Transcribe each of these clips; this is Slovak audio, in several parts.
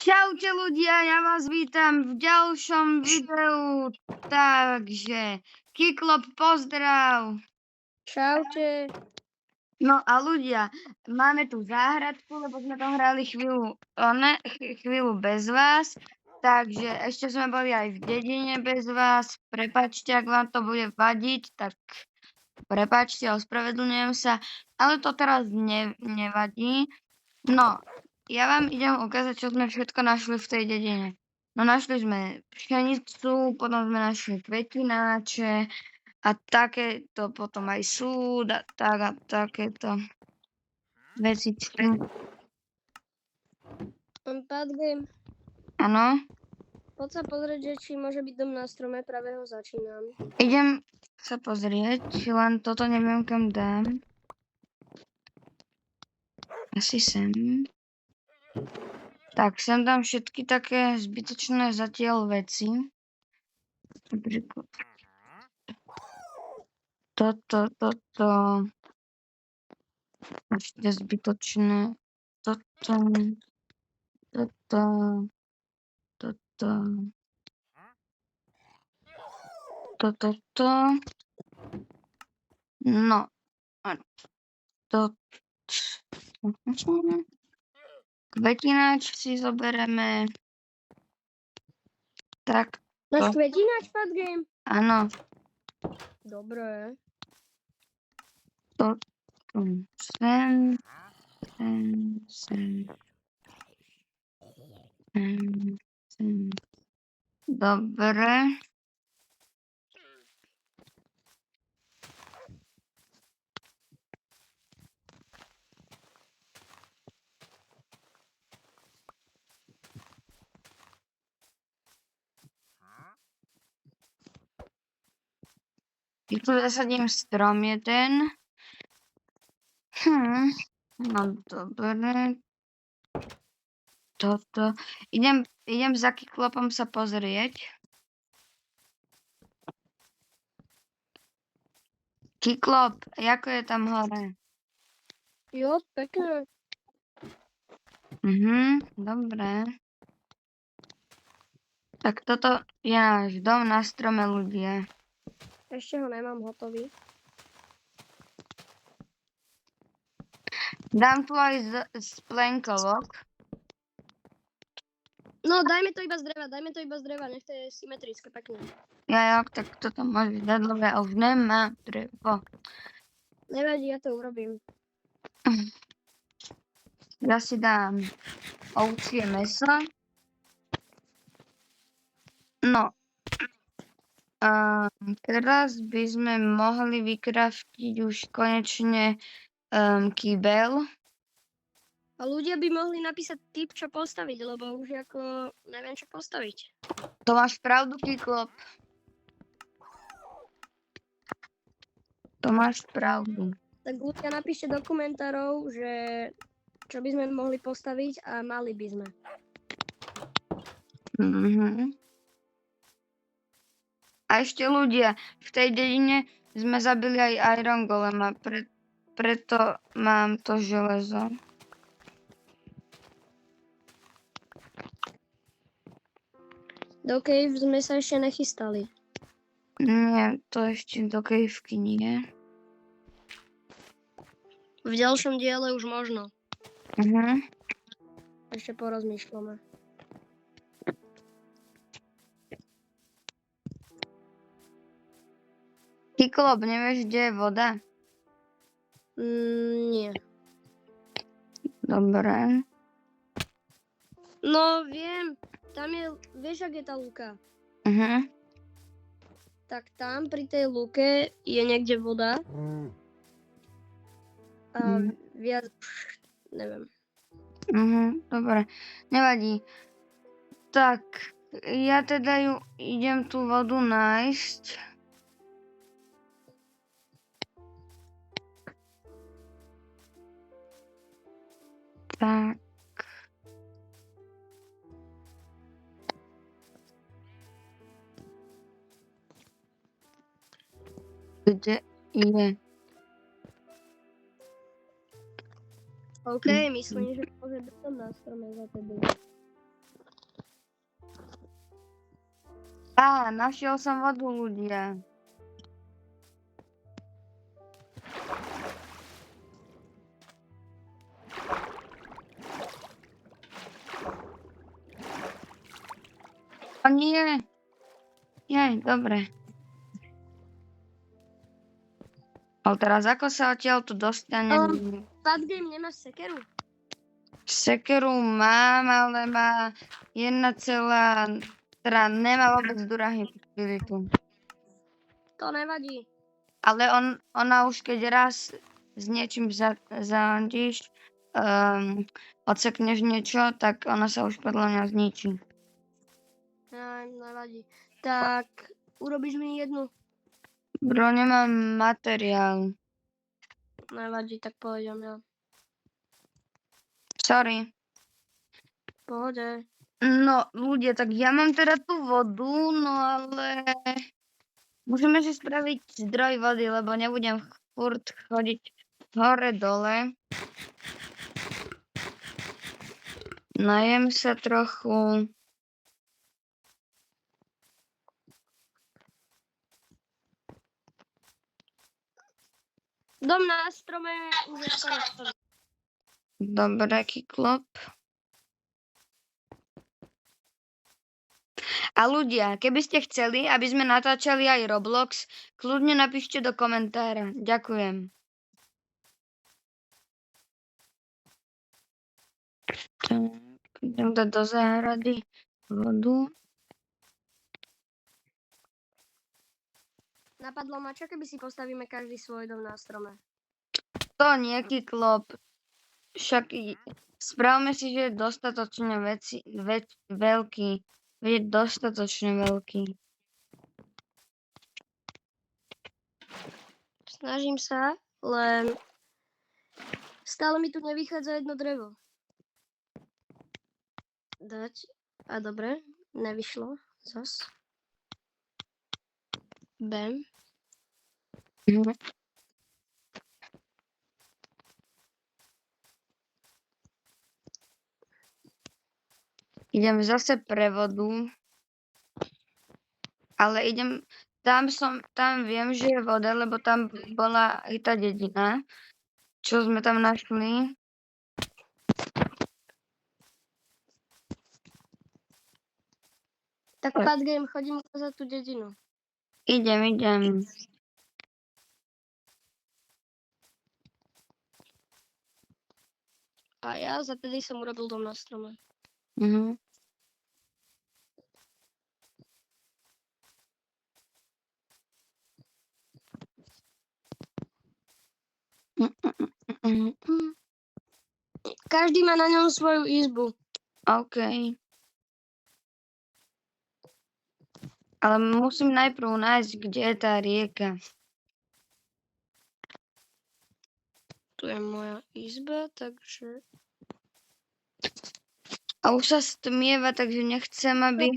Čaute ľudia, ja vás vítam v ďalšom videu, takže Kiklop pozdrav. Čaute. No a ľudia, máme tu záhradku, lebo sme to hrali chvíľu bez vás, takže ešte sme boli aj v dedine bez vás, prepáčte, ak vám to bude vadiť, tak prepáčte, ospravedlňujem sa, ale to teraz nevadí. No, ja vám idem ukázať, čo sme všetko našli v tej dedine. No našli sme pšenicu, potom sme našli kvetináče a takéto potom aj súd a takéto vecičky. Padgame, Áno, poď sa pozrieť, že či môže byť dom na strome, práve ho začínam. idem sa pozrieť, len toto neviem kam dám. Asi sem. Tak, sem dám všetky také zbytočné zatiaľ veci. Napríklad toto. Ešte zbytočné. Toto. No. A kvetináč si zoberieme. Tak. Máš kvetináč, Padgame? Áno. Dobre. Sem. Dobre. Tu zasadím strom jeden. No dobre. Toto. Idem za Kiklopom sa pozrieť. Kiklop, ako je tam hore? Jo, pekne. Dobre. Tak toto je náš dom na strome, ľudia. Ešte ho nemám hotový. Dám tu aj splenkovok. No, dajme to iba z dreva, nech to je symetrické, pekne. Ja, tak toto môže dať, lebo ja už nemám drevo. Nevadí, ja to urobím. Ja si dám ovčie mäso. No. Teraz by sme mohli vykraftiť už konečne kýbel. A ľudia by mohli napísať tip, čo postaviť, lebo už ako neviem, čo postaviť. To máš pravdu, Kiklop. To máš pravdu. Tak ľudia napíšte do komentárov, že čo by sme mohli postaviť a mali by sme. A ešte ľudia, v tej dedine sme zabili aj Iron Golema, preto mám to železo. Do cave sme sa ešte nechystali. Nie, to ešte do kejvky nie. V ďalšom diele už možno. Ešte porozmýšľame. Kiklop, nevieš, kde je voda? Nie. Dobre. No, viem. Tam je, vieš, ak je tá lúka? Tak tam pri tej lúke je niekde voda. A viac neviem. Dobre, nevadí. Tak, ja teda idem tú vodu nájsť. Tak. Kde je? OK, myslím, že môže byť tam na strome za tebe. Našiel som vodu, ľudia. O nie. Jej, dobre. Ale teraz ako sa odtiaľ tu dostanem? Padgame, nemáš sekeru? Sekeru mám, ale má 1, teda nemá vôbec durabilitu. To nevadí. Ale ona už keď raz s niečím zalandíš, odsekneš niečo, tak ona sa už podľa mňa zničí. Nevadí. Tak, urobíš mi jednu? Bro, nemám materiál. Nevadí, tak pôjdem ja. Sorry. Pohode. No, ľudia, tak ja mám teda tú vodu, no ale môžeme si spraviť zdroj vody, lebo nebudem furt chodiť hore-dole. Najem sa trochu. Dom na strome už je skoro. Dobre, Kyklop. A ľudia, keby ste chceli, aby sme natáčali aj Roblox, kľudne napíšte do komentára. Ďakujem. Tak, idem dať do záhrady vodu. Napadlo ma, čo keby si postavíme každý svoj dom na strome? To nie, Kyklop. Však spravme si, že je dostatočne veľký. Je dostatočne veľký. Snažím sa, len stále mi tu nevychádza jedno drevo. Dať. A dobre, nevyšlo. Zas. Bam. Mhm. Idem zase pre vodu. Ale tam viem, že je voda, lebo tam bola aj tá dedina, čo sme tam našli. Tak Padgame, chodím ukázať tú dedinu. Idem. A ja zatedy som urobil dom na strome. Mhm. Každý má na ňom svoju izbu. OK. Ale musím najprv nájsť, kde je tá rieka. Tu je moja izba, takže... A už sa stmieva, takže nechcem, aby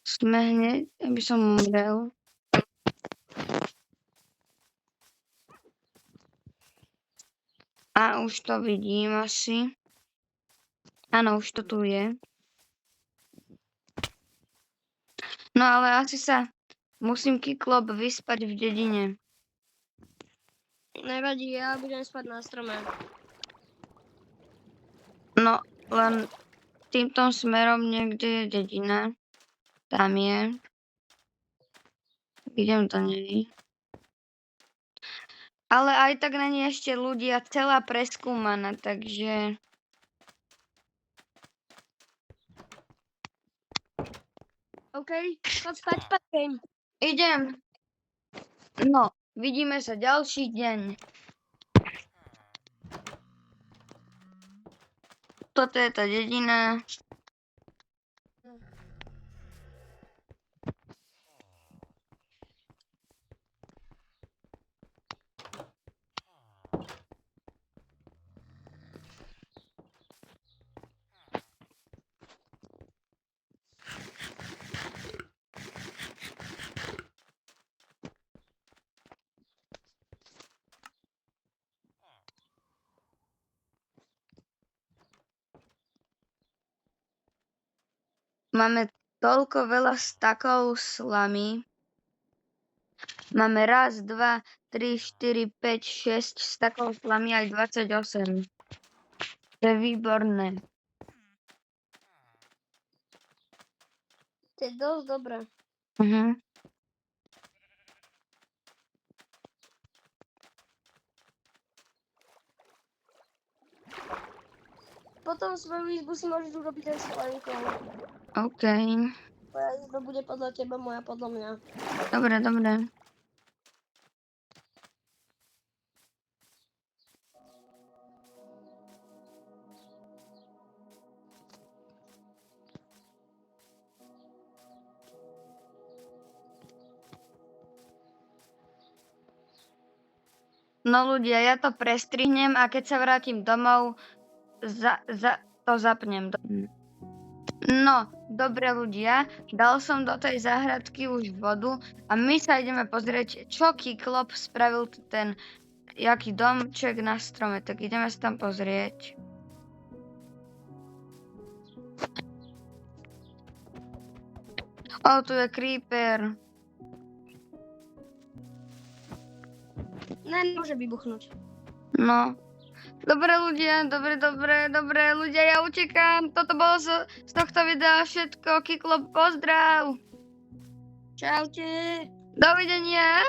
sme hneď, aby som umrel. A už to vidím asi. Áno, už to tu je. No ale asi sa musím Kyklop vyspať v dedine. Nevadí, ja budem spať na strome. No, len týmto smerom niekde je dedina. Tam je. Idem do nej. Ale aj tak na nej ešte ľudia celá preskúmaná, takže... OK, chod spať, Padgame. Idem. No, vidíme sa ďalší deň. Toto je tá dedina. Máme toľko veľa stakov slamy. Máme 1, 2, 3, 4, 5, 6 stakov slamy aj 28. To je výborné. To je dosť dobré. Mhm. Potom svoju izbu si môžeš urobiť aj s Lenkou. OK. Tvoja izba bude podľa teba, moja podľa mňa. Dobre, dobre. No ľudia, ja to prestrihnem a keď sa vrátim domov, to zapnem. No, dobre ľudia, dal som do tej záhradky už vodu a my sa ideme pozrieť, čo Kyklop spravil ten jaký domček na strome, tak ideme sa tam pozrieť. Tu je creeper. Ne, môže vybuchnúť. No. Dobre ľudia, dobre ľudia, ja utekám. Toto bolo z tohto videa všetko. Kyklop, pozdrav. Čaute. Dovidenia.